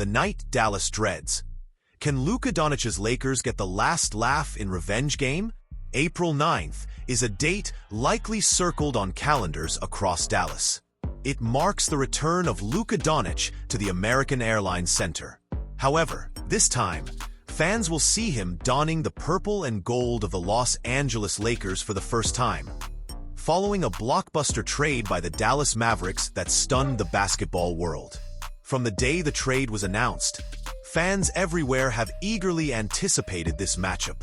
the night Dallas dreads. Can Luka Doncic's Lakers get the last laugh in revenge game? April 9th is a date likely circled on calendars across Dallas. It marks the return of Luka Doncic to the American Airlines Center. However, this time, fans will see him donning the purple and gold of the Los Angeles Lakers for the first time. Following a blockbuster trade by the Dallas Mavericks that stunned the basketball world. From the day the trade was announced, fans everywhere have eagerly anticipated this matchup.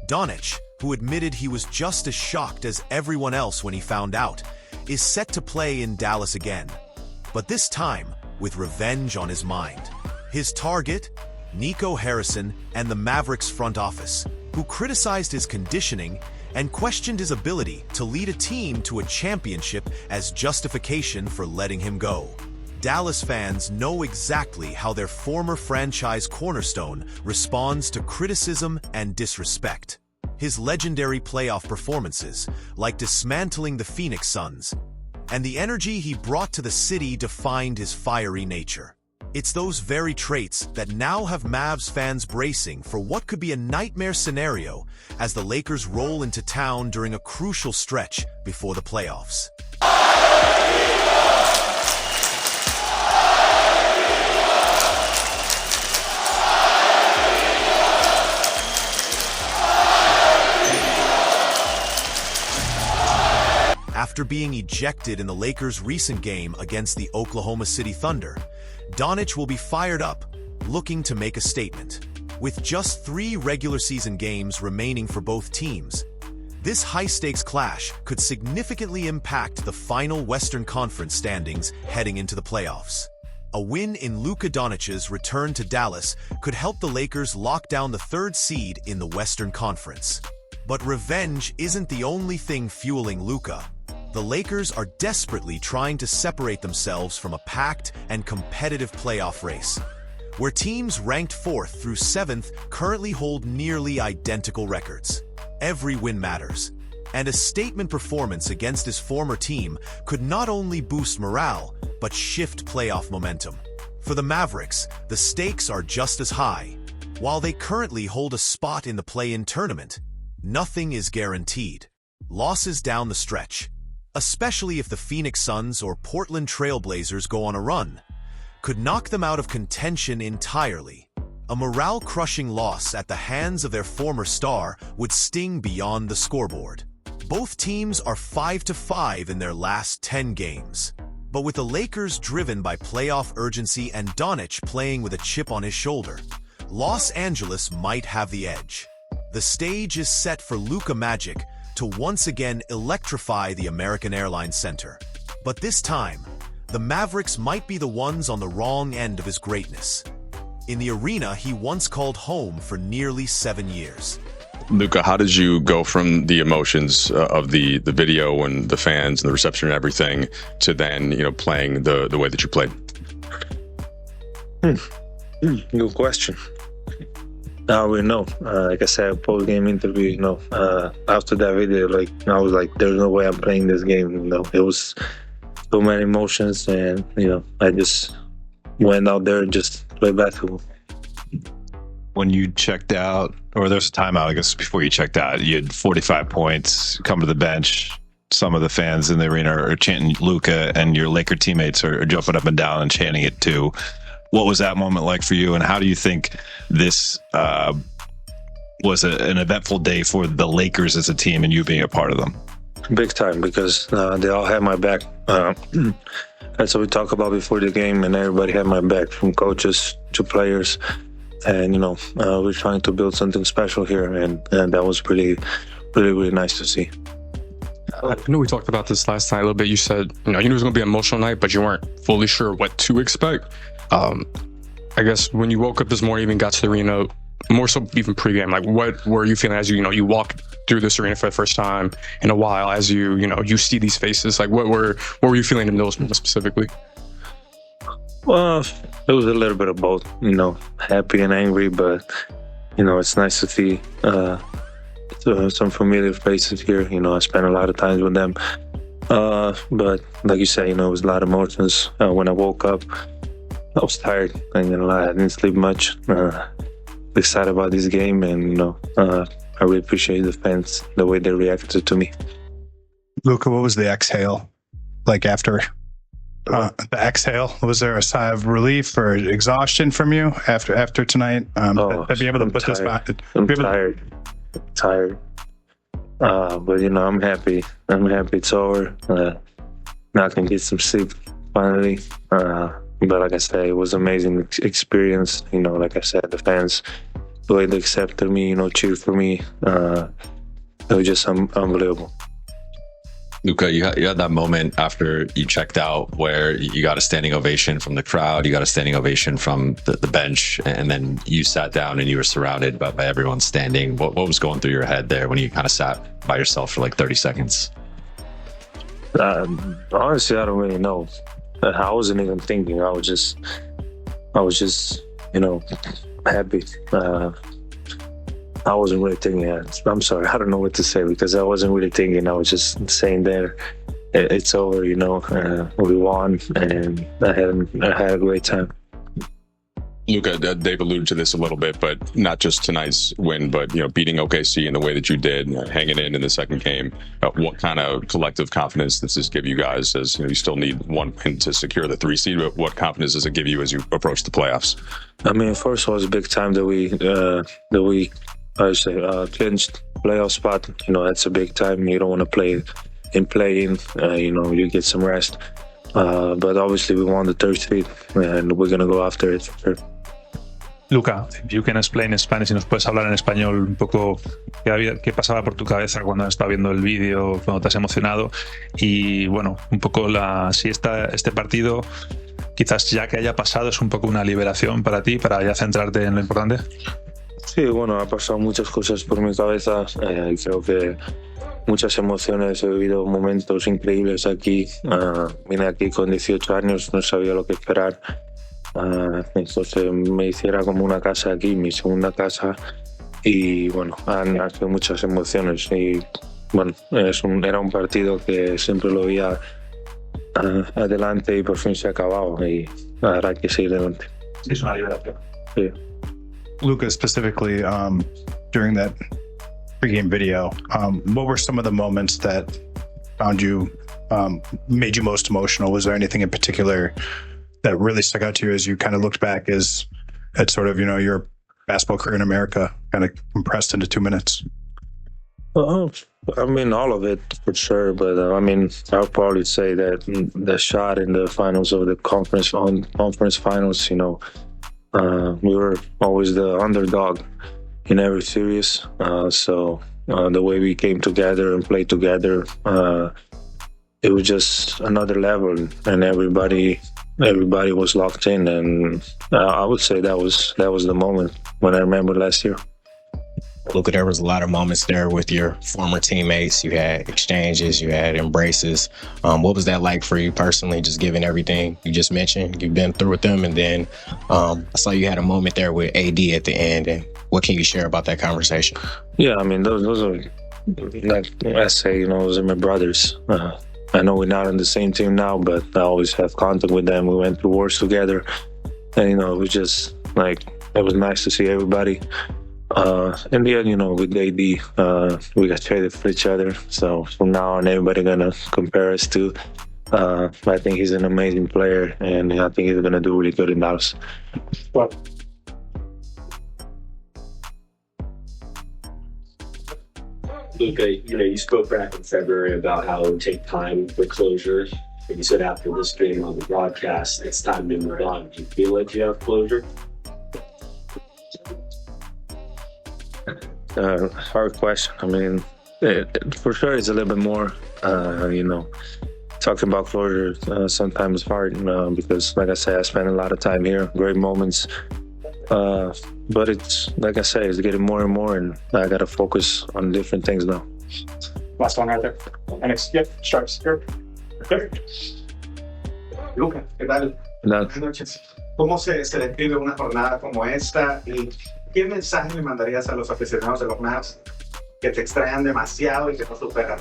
Doncic, who admitted he was just as shocked as everyone else when he found out, is set to play in Dallas again. But this time, with revenge on his mind. His target? Nico Harrison and the Mavericks front office, who criticized his conditioning and questioned his ability to lead a team to a championship as justification for letting him go. Dallas fans know exactly how their former franchise cornerstone responds to criticism and disrespect. His legendary playoff performances, like dismantling the Phoenix Suns, and the energy he brought to the city defined his fiery nature. It's those very traits that now have Mavs fans bracing for what could be a nightmare scenario as the Lakers roll into town during a crucial stretch before the playoffs. After being ejected in the Lakers' recent game against the Oklahoma City Thunder, Doncic will be fired up, looking to make a statement. With just 3 regular season games remaining for both teams, this high-stakes clash could significantly impact the final Western Conference standings heading into the playoffs. A win in Luka Doncic's return to Dallas could help the Lakers lock down the 3rd seed in the Western Conference. But revenge isn't the only thing fueling Luka. The Lakers are desperately trying to separate themselves from a packed and competitive playoff race, where teams ranked 4th through 7th currently hold nearly identical records. Every win matters, and a statement performance against his former team could not only boost morale, but shift playoff momentum. For the Mavericks, the stakes are just as high. While they currently hold a spot in the play-in tournament, nothing is guaranteed. Losses down the stretch, especially if the Phoenix Suns or Portland Trail Blazers go on a run, could knock them out of contention entirely. A morale-crushing loss at the hands of their former star would sting beyond the scoreboard. Both teams are 5-5 in their last 10 games. But with the Lakers driven by playoff urgency and Doncic playing with a chip on his shoulder, Los Angeles might have the edge. The stage is set for Luka Magic to once again electrify the American Airlines Center. But this time, the Mavericks might be the ones on the wrong end of his greatness. In the arena he once called home for nearly 7 years. Luka, how did you go from the emotions of the video and the fans and the reception and everything to then, playing the way that you played? Good question. Now we know. Like I said, post-game interview, after that video, I was like, there's no way I'm playing this game. It was so many emotions, and I just went out there and just played basketball. When you checked out, or there's a timeout, I guess, before you checked out, you had 45 points, come to the bench. Some of the fans in the arena are chanting Luka, and your Laker teammates are jumping up and down and chanting it too. What was that moment like for you, and how do you think this was an eventful day for the Lakers as a team and you being a part of them? Big time, because they all had my back. That's what we talked about before the game, and everybody had my back, from coaches to players. And, we're trying to build something special here, and that was really, really nice to see. I know we talked about this last night a little bit. You said, you knew it was going to be an emotional night, but you weren't fully sure what to expect. I guess when you woke up this morning, even got to the arena, more so even pregame, what were you feeling as you walked through this arena for the first time in a while, as you see these faces? What were you feeling in those moments specifically? Well, it was a little bit of both, happy and angry, but, it's nice to see some familiar faces here. I spent a lot of time with them. But like you said, it was a lot of emotions when I woke up. I was tired. I didn't sleep much. Excited about this game, and I really appreciate the fans, the way they reacted to me. Luka, what was the exhale like after the exhale? Was there a sigh of relief or exhaustion from you after tonight? To be able to put this back. I'm tired. But I'm happy. It's over. Now I can get some sleep finally. But like I said, it was an amazing experience. Like I said, the fans, the way they accepted me, cheered for me. It was just unbelievable. Luka, you had that moment after you checked out where you got a standing ovation from the crowd, you got a standing ovation from the bench, and then you sat down and you were surrounded by everyone standing. What was going through your head there when you kind of sat by yourself for like 30 seconds? Honestly, I don't really know. I wasn't even thinking. I was just happy. I wasn't really thinking. I'm sorry. I don't know what to say because I wasn't really thinking. I was just saying there, it's over. We won, and I had a great time. Luka, Dave alluded to this a little bit, but not just tonight's win, but beating OKC in the way that you did, hanging in the second game. What kind of collective confidence does this give you guys? As you still need one win to secure the 3 seed. But what confidence does it give you as you approach the playoffs? I mean, first of all, it's a big time that we clinched playoff spot. That's a big time. You don't want to play in. You get some rest. But obviously, we won the 3rd seed, and we're gonna go after it for sure. Luka, if you can explain in Spanish, si nos puedes hablar en español un poco qué pasaba por tu cabeza cuando estabas viendo el vídeo, cuando te has emocionado y bueno, un poco si este partido quizás ya que haya pasado es un poco una liberación para ti, para ya centrarte en lo importante. Sí, bueno, ha pasado muchas cosas por mi cabeza. Creo que muchas emociones, he vivido momentos increíbles aquí. Vine aquí con 18 años, no sabía lo que esperar. Entonces me hiciera como una casa aquí, mi segunda casa. Y bueno, han sido muchas emociones. Y bueno, era un partido que siempre lo veía adelante y por fin se ha acabado. Y ahora hay que seguir adelante. Sí, es una liberación. Sí. Luka, specifically, during that pregame video, what were some of the moments that found you, made you most emotional? Was there anything in particular that really stuck out to you as you kind of looked back at sort of, your basketball career in America kind of compressed into 2 minutes? I mean, all of it for sure, but I'll probably say that the shot in the finals of the conference finals, we were always the underdog in every series. So the way we came together and played together, it was just another level, and everybody was locked in. And I would say that was the moment when I remember last year. Luka, there was a lot of moments there with your former teammates. You had exchanges, you had embraces. What was that like for you personally, just given everything you just mentioned? You've been through with them, and then I saw you had a moment there with AD at the end. And what can you share about that conversation? Yeah, I mean, those are, like I say, those are my brothers. I know we're not on the same team now, but I always have contact with them. We went through wars together, and it was just like, it was nice to see everybody. In the end, with AD, we got traded for each other. So from now on, everybody gonna compare us to. I think he's an amazing player, and I think he's gonna do really good in Dallas. Well, Luka, you spoke back in February about how it would take time for closure. And you said after this game on the broadcast, it's time to move on. Do you feel like you have closure? Hard question. I mean, for sure, it's a little bit more, talking about closure sometimes hard because, like I said, I spent a lot of time here, great moments. But it's, like I say, it's getting more and more, and I got to focus on different things now. Last one right there. And it's, starts here. Okay. Luka, ¿qué tal? Buenas noches. ¿Cómo se describe una jornada como esta y qué mensaje le mandarías a los aficionados de los Mavs que te extrañan demasiado y que no superan?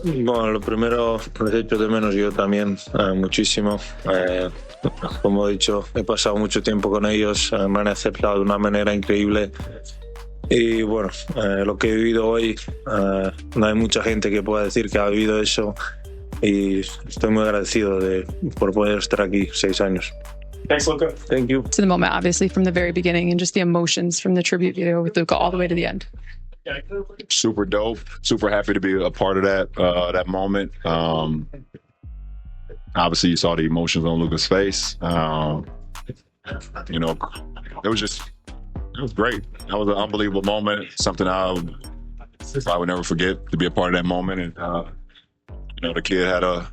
Bueno, lo primero, les echo de menos yo también muchísimo. Como he dicho, he pasado mucho tiempo con ellos, me han aceptado de una manera increíble. Y bueno, lo que he vivido hoy, no hay mucha gente que pueda decir que ha vivido eso. Y estoy muy agradecido por poder estar aquí 6 años. Thanks, Luka. Thank you. To the moment, obviously, from the very beginning, and just the emotions from the tribute video with Luka all the way to the end. Super dope. Super happy to be a part of that moment. Obviously, you saw the emotions on Luka's face. You know, it was great. That was an unbelievable moment. Something I would never forget, to be a part of that moment. And you know, the kid had a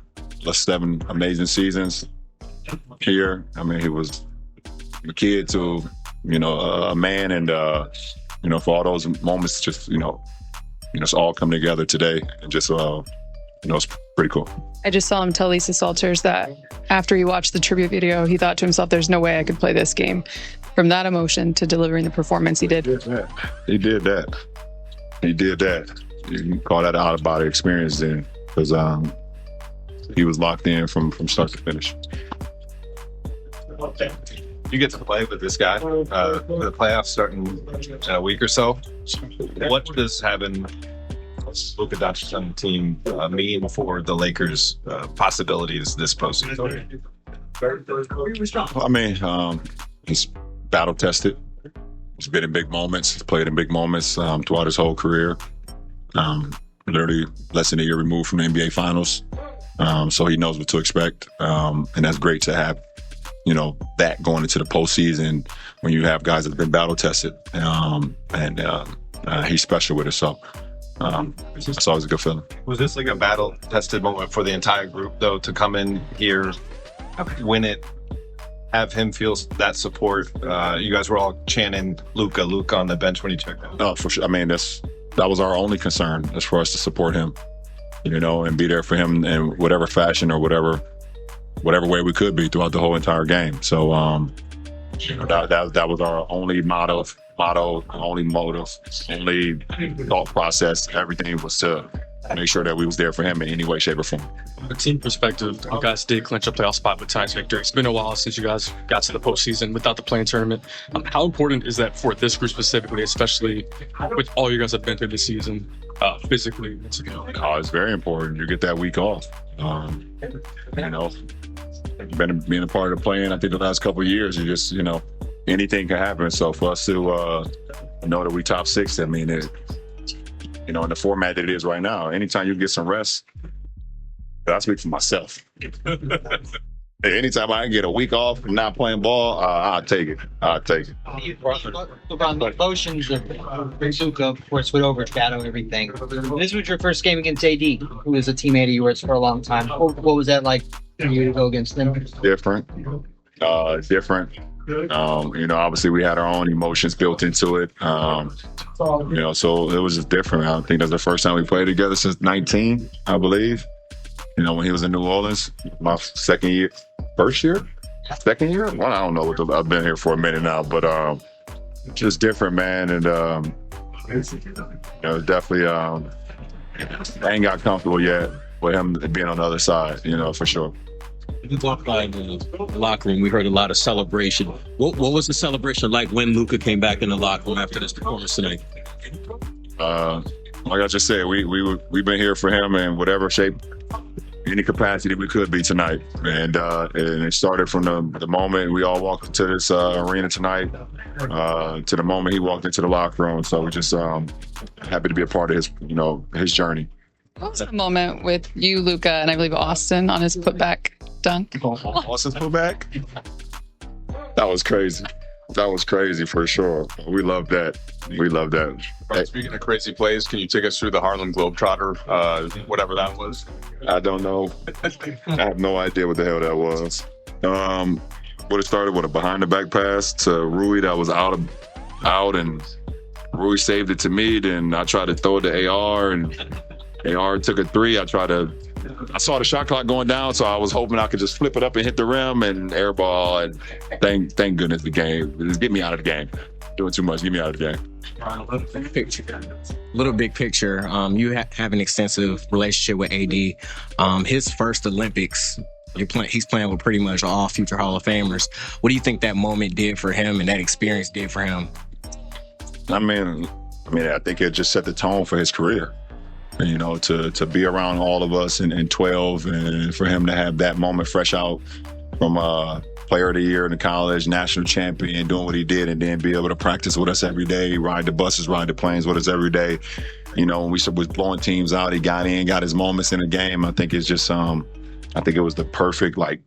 7 amazing seasons here. I mean, he was a kid to, you know, a man, and you know, for all those moments, just you know, it's all come together today, and just you know, it's pretty cool. I just saw him tell Lisa Salters that after he watched the tribute video, he thought to himself, there's no way I could play this game. From that emotion to delivering the performance he did. He did that. He did that. You can call that an out-of-body experience then, because he was locked in from start to finish. You get to play with this guy. The playoffs starting in a week or so. What does having Luka Doncic on the team mean for the Lakers' possibilities this postseason? I mean, he's battle tested. He's been in big moments. He's played in big moments throughout his whole career. Literally less than a year removed from the NBA Finals. So he knows what to expect. And that's great to have, you know, that going into the postseason when you have guys that have been battle tested. And he's special with it. So it's always a good feeling. Was this like a battle tested moment for the entire group, though, to come in here, win it, have him feel that support? You guys were all chanting Luka on the bench when you checked out. Oh, for sure. I mean, that was our only concern, as for us to support him, you know, and be there for him in whatever fashion or whatever way we could be throughout the whole entire game. So you know, that was our only motto, only motive, only thought process. Everything was to make sure that we was there for him in any way, shape, or form. From a team perspective, you guys did clinch a playoff spot with tonight's victory. It's been a while since you guys got to the postseason without the play-in tournament. How important is that for this group specifically, especially with all you guys have been through this season, physically? Oh, it's very important. You get that week off. You know, being a part of the play-in, I think the last couple of years, you just, you know, anything can happen. So for us to know that we top 6, I mean, you know, in the format that it is right now, anytime you get some rest, I speak for myself. Anytime I can get a week off and not playing ball, I'll take it. LeBron, the emotions of Luka, of course, would overshadow everything. This was your first game against AD, who was a teammate of yours for a long time. What was that like for you to go against them? Different. You know, obviously we had our own emotions built into it. You know, so it was just different. I think that's the first time we played together since 19, I believe. You know, when he was in New Orleans, my second year. Well, I don't know. I've been here for a minute now, but just different, man. And you know, definitely, I ain't got comfortable yet with him being on the other side. You know, for sure. You walked by the locker room. We heard a lot of celebration. What was the celebration like when Luka came back in the locker room after this performance tonight? Like I just said, we've been here for him in whatever shape, any capacity we could be tonight. And it started from the moment we all walked into this arena tonight to the moment he walked into the locker room. So we're just happy to be a part of his, you know, his journey. What was the moment with you, Luka, and I believe Austin on his putback dunk? Austin's putback? That was crazy. That was crazy for sure. We love that. Right, speaking of crazy plays, can you take us through the Harlem Globetrotter, whatever that was? I don't know. I have no idea what the hell that was. But it started with a behind the back pass to Rui that was out, and Rui saved it to me. Then I tried to throw it to AR, and AR took a 3. I tried to I saw the shot clock going down, so I was hoping I could just flip it up and hit the rim and air ball. And thank goodness the game. Just get me out of the game. Doing too much. Get me out of the game. Little big picture. You have an extensive relationship with AD. His first Olympics, he's playing with pretty much all future Hall of Famers. What do you think that moment did for him and that experience did for him? I mean, I think it just set the tone for his career. You know, to be around all of us in 12 and for him to have that moment fresh out from player of the year in the college, national champion, doing what he did, and then be able to practice with us every day, ride the buses, ride the planes with us every day. You know, when we was blowing teams out, he got in, got his moments in the game. I think it's just, I think it was the perfect like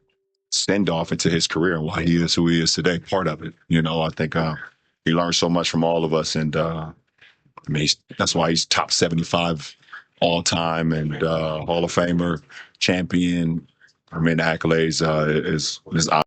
send off into his career and why he is who he is today. Part of it, you know. I think he learned so much from all of us, and I mean, that's why he's top 75 all time and Hall of Famer, champion. I mean, the accolades is